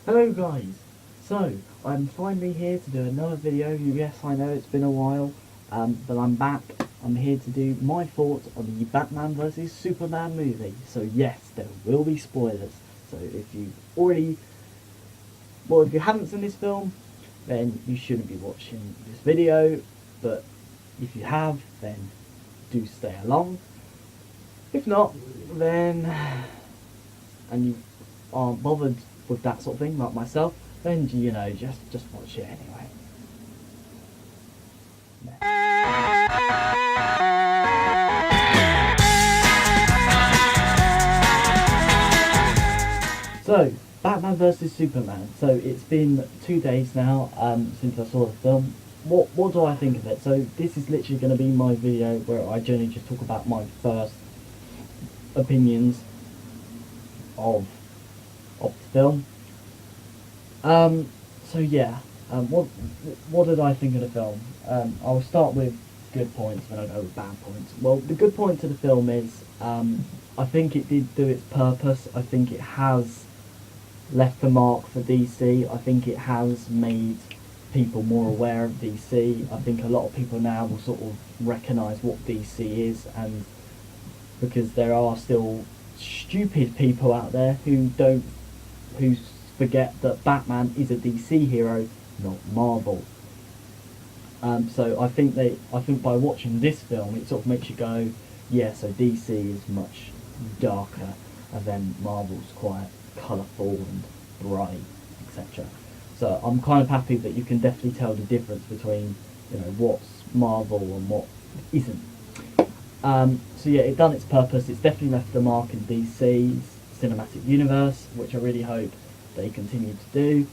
Hello guys, so I'm finally here to do another video. Yes, I know it's been a while, but I'm back. I'm here to do my thoughts on the Batman vs Superman movie. So yes, there will be spoilers. So if if you haven't seen this film, then you shouldn't be watching this video. But if you have, then do stay along. If not, then and you aren't bothered with that sort of thing, like myself, then just watch it anyway. So, Batman vs Superman. So it's been 2 days now since I saw the film. What do I think of it? So this is literally going to be my video where I generally just talk about my first opinions of the film. So yeah, what did I think of the film? I'll start with good points, then I'll go with bad points. Well, the good point to the film is I think it did do its purpose. I think it has left a mark for DC. I think it has made people more aware of DC. I think a lot of people now will sort of recognise what DC is, and because there are still stupid people out there who forget that Batman is a DC hero, not Marvel. So I think by watching this film, it sort of makes you go, yeah, so DC is much darker, and then Marvel's quite colourful and bright, etc. So I'm kind of happy that you can definitely tell the difference between what's Marvel and what isn't. So yeah, it done its purpose. It's definitely left a mark in DC's cinematic universe, which I really hope they continue to do.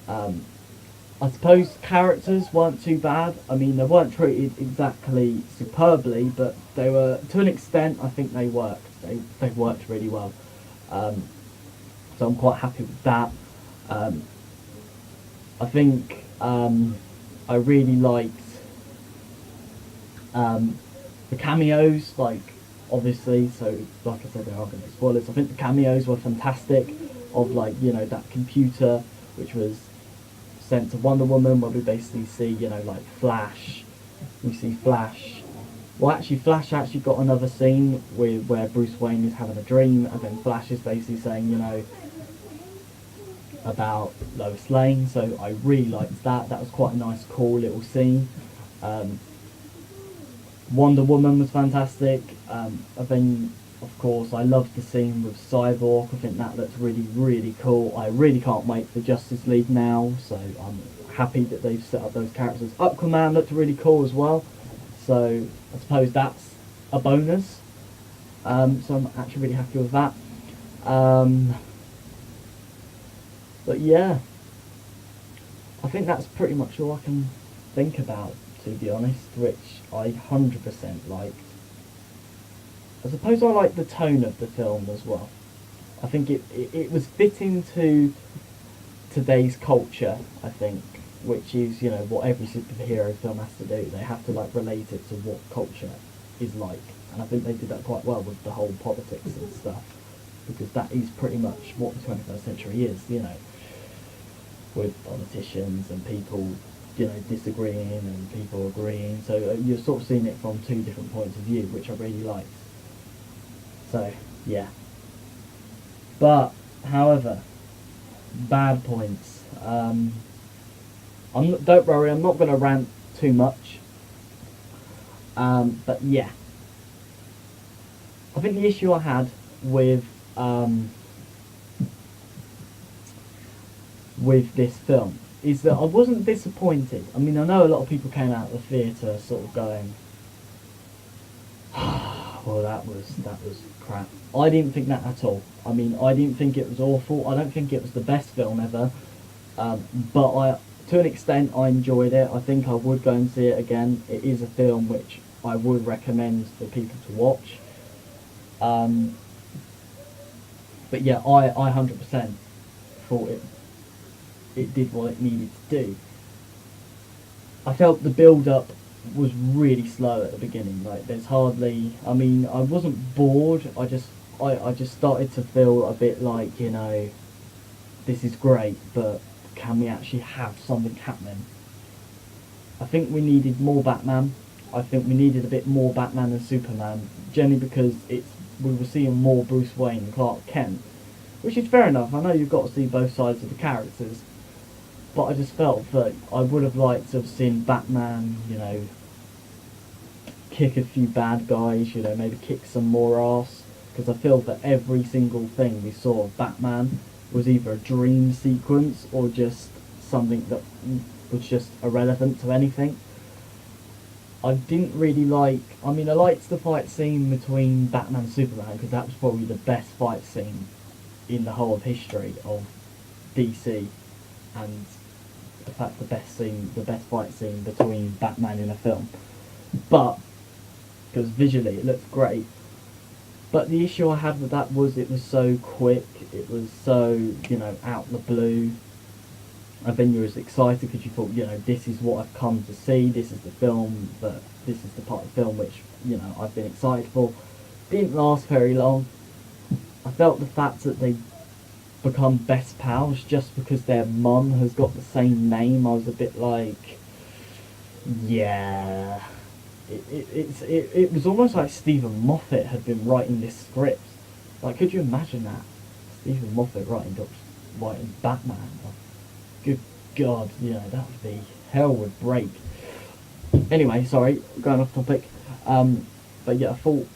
I suppose characters weren't too bad. I mean, they weren't treated exactly superbly, but they were, to an extent, I think they worked. They worked really well. So I'm quite happy with that. I think I really liked the cameos, like, obviously, so like I said, there are going to be spoilers. I think the cameos were fantastic, of like, that computer which was sent to Wonder Woman, where we basically see, like Flash. We see Flash. Well, actually, Flash actually got another scene where Bruce Wayne is having a dream, and then Flash is basically saying, about Lois Lane. So I really liked that. That was quite a nice, cool little scene. Wonder Woman was fantastic. And then, of course, I loved the scene with Cyborg. I think that looks really, really cool. I really can't wait for Justice League now, so I'm happy that they've set up those characters. Aquaman looked really cool as well, so I suppose that's a bonus. So I'm actually really happy with that. But yeah, I think that's pretty much all I can think about, to be honest, which I 100% liked. I suppose I like the tone of the film as well. I think it was fitting to today's culture, I think, which is, what every superhero film has to do. They have to, like, relate it to what culture is like. And I think they did that quite well with the whole politics and stuff, because that is pretty much what the 21st century is, with politicians and people, disagreeing and people agreeing. So you're sort of seeing it from two different points of view, which I really liked. So, yeah. But, however, bad points. Don't worry, I'm not going to rant too much. But yeah. I think the issue I had with this film is that I wasn't disappointed. I mean, I know a lot of people came out of the theatre sort of going, well, that was crap. I didn't think that at all. I mean, I didn't think it was awful. I don't think it was the best film ever. But to an extent, I enjoyed it. I think I would go and see it again. It is a film which I would recommend for people to watch. But yeah, I 100% thought it did what it needed to do. I felt the build-up was really slow at the beginning. Like, there's hardly. I mean, I wasn't bored. I just started to feel a bit like, this is great, but can we actually have something happening? I think we needed more Batman. I think we needed a bit more Batman than Superman, generally because we were seeing more Bruce Wayne and Clark Kent, which is fair enough. I know you've got to see both sides of the characters, but I just felt that I would have liked to have seen Batman, kick a few bad guys, maybe kick some more ass, because I feel that every single thing we saw of Batman was either a dream sequence or just something that was just irrelevant to anything. I didn't really I liked the fight scene between Batman and Superman because that was probably the best fight scene in the whole of history of DC, and in fact the best fight scene between Batman in a film. But because visually it looked great. But the issue I had with that was it was so quick, it was so, out the blue. And then you was excited because you thought, this is what I've come to see, this is the part of the film which, I've been excited for. Didn't last very long. I felt the fact that they become best pals just because their mum has got the same name, I was a bit like, yeah. It was almost like Stephen Moffat had been writing this script. Like, could you imagine that? Stephen Moffat writing Batman. Like, good God, that would be, hell would break. Anyway, sorry, going off topic. But yeah, I thought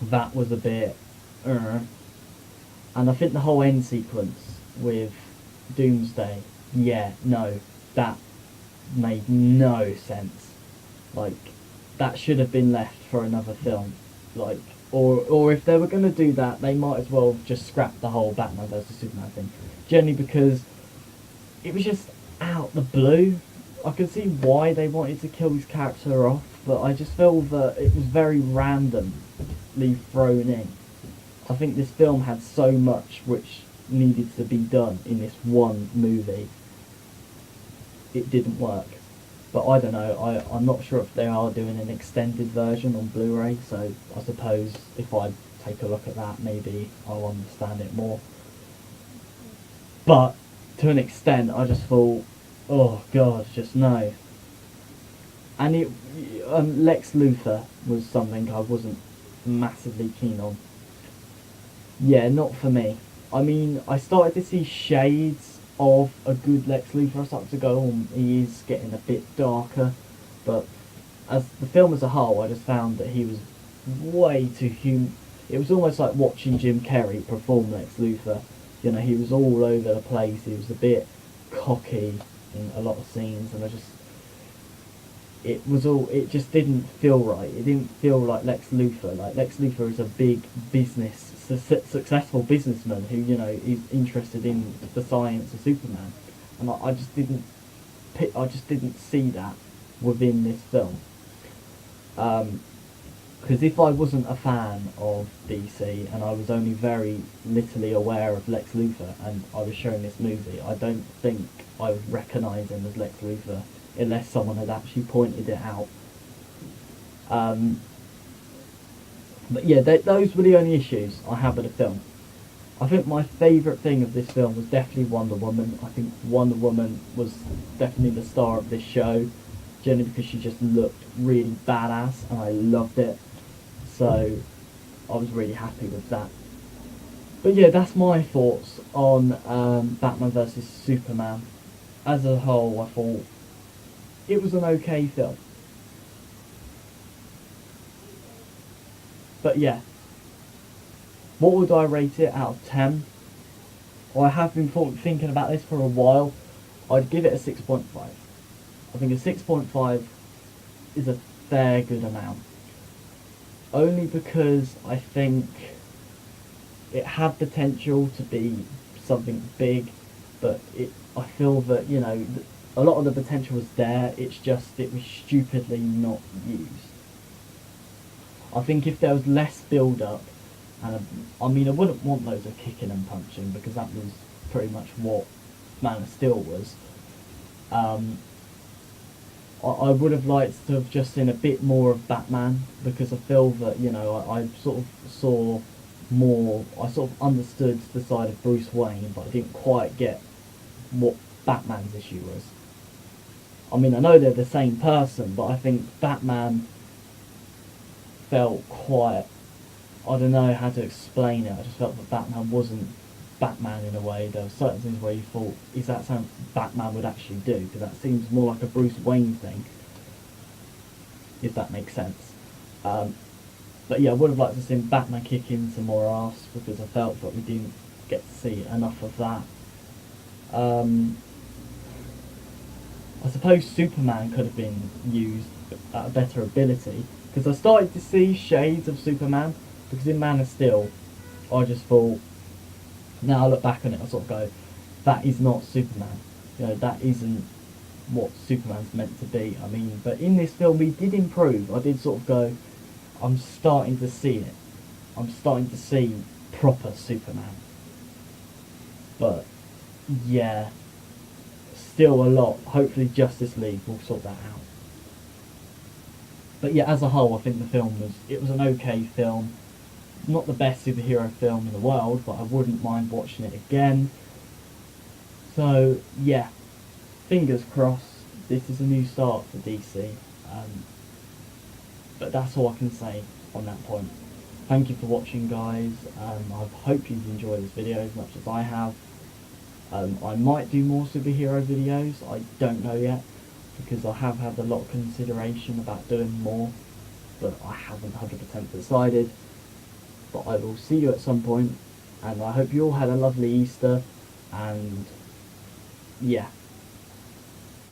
that was a bit, and I think the whole end sequence with Doomsday, that made no sense. Like, that should have been left for another film. Like, or if they were going to do that, they might as well just scrap the whole Batman versus Superman thing. Generally because it was just out the blue. I could see why they wanted to kill his character off, but I just feel that it was very randomly thrown in. I think this film had so much which needed to be done in this one movie. It didn't work. But I don't know, I'm not sure if they are doing an extended version on Blu-ray, so I suppose if I take a look at that, maybe I'll understand it more. But to an extent, I just thought, oh God, just no. And Lex Luthor was something I wasn't massively keen on. Yeah, not for me. I mean, I started to see shades of a good Lex Luthor. I started to go, he is getting a bit darker, but as the film as a whole, I just found that he was way too human. It was almost like watching Jim Carrey perform Lex Luthor. He was all over the place. He was a bit cocky in a lot of scenes, and it just didn't feel right. It didn't feel like Lex Luthor. Like, Lex Luthor is a big successful businessman who, is interested in the science of Superman. And I just didn't see that within this film. Because if I wasn't a fan of DC and I was only very littly aware of Lex Luthor and I was showing this movie, I don't think I would recognise him as Lex Luthor unless someone had actually pointed it out. But yeah, those were the only issues I had with the film. I think my favourite thing of this film was definitely Wonder Woman. I think Wonder Woman was definitely the star of this show, generally because she just looked really badass and I loved it. So I was really happy with that. But yeah, that's my thoughts on Batman vs Superman. As a whole, I thought it was an okay film. But yeah, what would I rate it out of 10? Well, I have been thinking about this for a while. I'd give it a 6.5. I think a 6.5 is a fair good amount. Only because I think it had potential to be something big, but I feel that, a lot of the potential was there, it was stupidly not used. I think if there was less build-up, and I wouldn't want loads of kicking and punching because that was pretty much what Man of Steel was. I would have liked to have just seen a bit more of Batman because I feel that, I sort of saw I sort of understood the side of Bruce Wayne, but I didn't quite get what Batman's issue was. I mean, I know they're the same person, but I think Batman felt quite, I don't know how to explain it. I just felt that Batman wasn't Batman in a way. There were certain things where you thought, is that something Batman would actually do? Because that seems more like a Bruce Wayne thing, if that makes sense. But yeah, I would have liked to see Batman kick in some more ass, because I felt that we didn't get to see enough of that. I suppose Superman could have been used at a better ability, because I started to see shades of Superman, because in Man of Steel, I just thought, now I look back on it, I sort of go, that is not Superman. You know, that isn't what Superman's meant to be. I mean, but in this film we did improve. I did sort of go, I'm starting to see it. I'm starting to see proper Superman. But yeah, still a lot. Hopefully Justice League will sort that out. But yeah, as a whole, I think the film was an okay film. Not the best superhero film in the world, but I wouldn't mind watching it again. So yeah, fingers crossed. This is a new start for DC. But that's all I can say on that point. Thank you for watching, guys. I hope you've enjoyed this video as much as I have. I might do more superhero videos, I don't know yet, because I have had a lot of consideration about doing more, but I haven't 100% decided. But I will see you at some point, and I hope you all had a lovely Easter, and yeah.